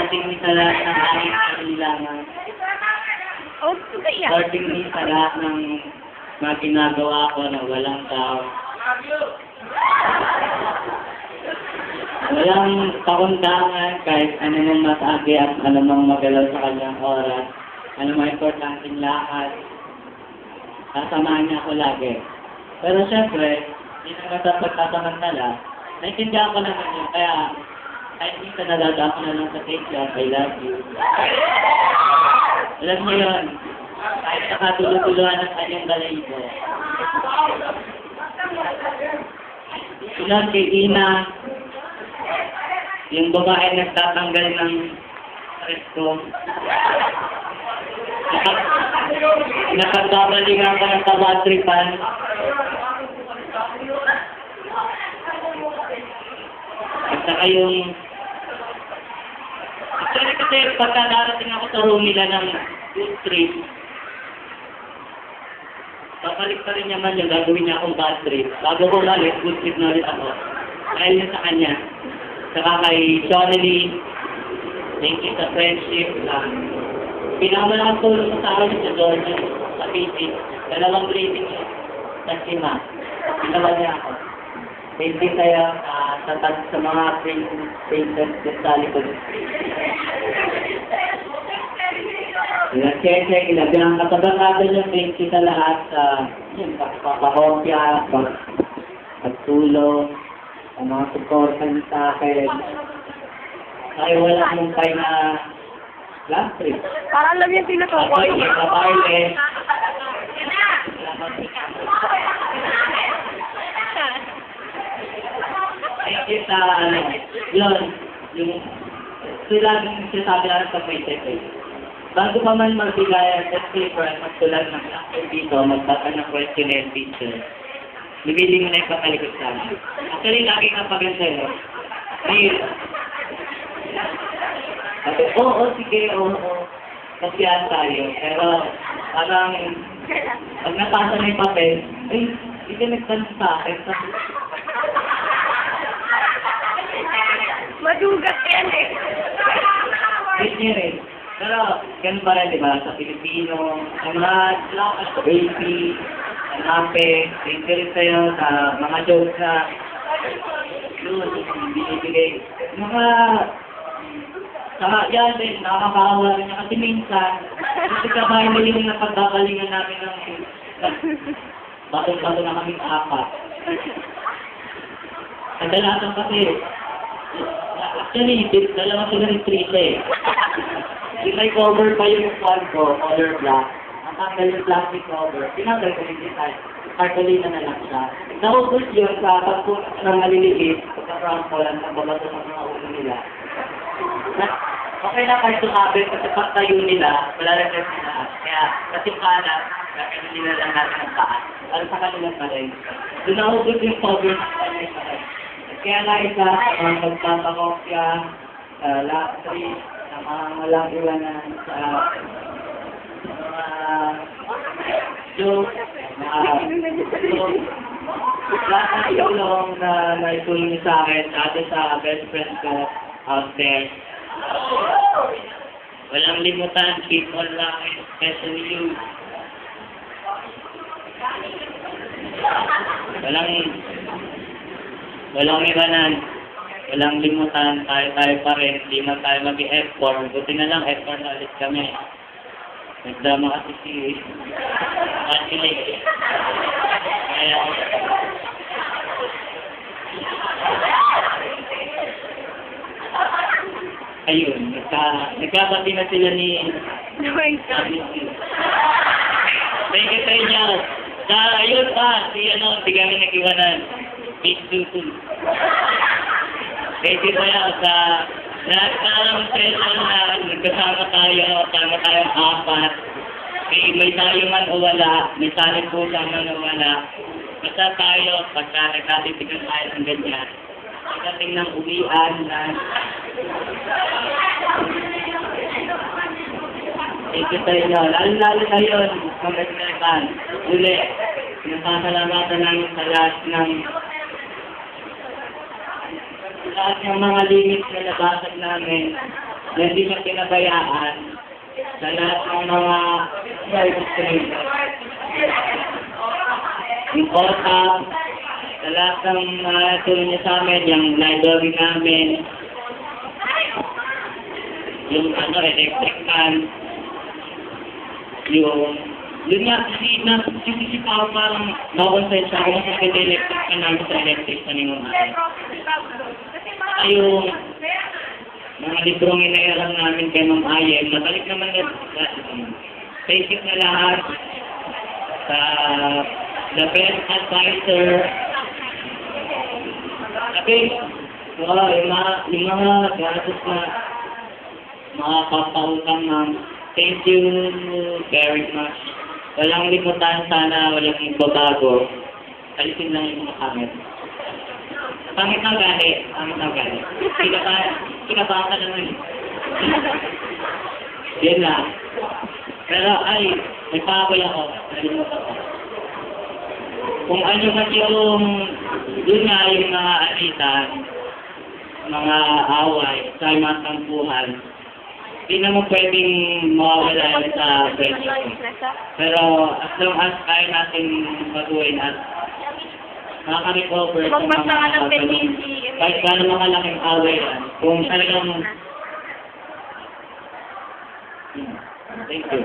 Starting me sa lahat ng aking kailangan. Starting me sa lahat ng mga ginagawa ko na walang tao. Walang pakundangan kahit ano nang matagi at ano mang magalaw sa kanyang oras. Ano mang importanteng lakad. Sasamahan niya ako lagi. Pero syempre, hindi naman sa pagkasamantala, naintindihan ko naman yun. Kaya, kahit minsan nadadaan ko na lang sa take lang, I love you. Alam mo yun, kahit nakatulog-tuluhan ng kanyang balayibo. Tulad kay Ina, yung babae nagtatanggal ng presko. Nakagbabalingan ka ng tabatripan. At saka yung... Actually kasi pagka darating ako sa room nila ng good trip, papalik pa rin naman yung gagawin niya akong bad trip. Bago ko ulit, good trip na ulit ako. Dahil yun sa kanya. Saka kay Johnny, thank you sa friendship. Pinakamalaking tulong mo sa akin sa Georgia, sa PC. 2 rating yun. Sa Sima. Ginawa niya ako. Thank you sa'yo sa mga princess sa likod. Check, ilagyan ang katabangada niyo. Thank you sa lahat sa pagpapakopya, pagtulong, sa mga supportan sa akin. Ay wala mong tayo na last trip. Para alam yung tinutukoy. Thank you sa yun, yung sila yung sinasabi natin sa may tete. Bago pa man magbigay ang test paper at magtulad ng actor dito, magtata ng questionnaire teacher. Bibili mo na yung pakalikot sa amin. Actually, lagi kang paganda yun. Ngayon, sabi, oo, sige, oo. Kasiyahan tayo. Pero, parang, pag napasa na yung papel, ay, hindi nagtanong sa akin. Madugas yan eh. Hindi rin. Pero, ganun pa rin, di ba? Sa Pilipino, sa mga lakas, sa baby, sa nape, interest sa'yo, sa mga jokes na yun, binibigay. Saka yan din, nakakawa rin niya kasi minsan, kasi kabahin na yung napagkakalingan namin ng batong-bato na kaming apat. Kadalasan kasi, actually, dalawa sila ng trisa eh. Yung may cover pa yung phone ko, color black. Ang tanggal yung plastic cover, pinanggal ko yung design. Cartolina na lang siya. Naubos yun sa pagpunta ng maliliit, pagka-rampo lang sa babato ng mga ulo nila. Okay na kahit sumabit kasi pagtayo nila, wala na siya sila. Kaya kasi kanan, kaya nila lang natin ang taas. Para sa kanila pa rin. So naubos yung cover ng kanila. Kaya na isa, mga pagpapakopya, last trip, sa mga walang iwanan, sa mga jokes, lahat ng tulong na naitulong niyo sa akin, sa best friend ko out there. Walang limutan, keep on rocking, especially you. Walang iwanan, walang limutan, tayo pa rin, hindi man tayo mag-effort. Buti na lang, effort na ulit kami. Nagdama kasi si Angelik. Kaya, ayun, nagkabati na sila ni Thank you sa inyo. Ayun pa, si kami nag-iwanan. Big Tutun. Thank you sa'yo sa lahat ng session na nagkasama tayo, kasama tayong apat. May tayo man o wala, may salit po man o wala. Basta tayo, pagka nagkatitigan tayo ng ganyan. Pagdating ng uwian na thank you sa inyo. Lalo na yun, mag-agreban. Uli, pinasasalamatan namin sa lahat ng mga limits na nabasag namin. na hindi niya pinabayaan sa lahat ng mga service. Yung kota, sa lahat ng tulong niya sa amin, yung library namin, yung electric fan, yun nga, kasi pa ako parang nakonsensya ako sa electric fan namin sa electric fan yung mga. Ay, yung mga librong inayaran namin kay Ma'am Ayen, natalik naman na basic na lahat sa the best advisor. Sabi, yung mga gastos na mga kapautang na thank you very much. Walang limutan sana, walang babago. Alisin lang yung mga comment. Pangit na galit. Kinabaka naman. Yan lang. Pero may pahabol ako. Nalimutan ko. Kung ano man yung, yun nga yung mga alitan, mga away, sa mga tampuhan, hindi naman pwedeng mawawala sa friendship. Pero as long as kaya natin patuloy at makaka-recover sa mga kahit paano makalaking away yan. Kung talagang thank you.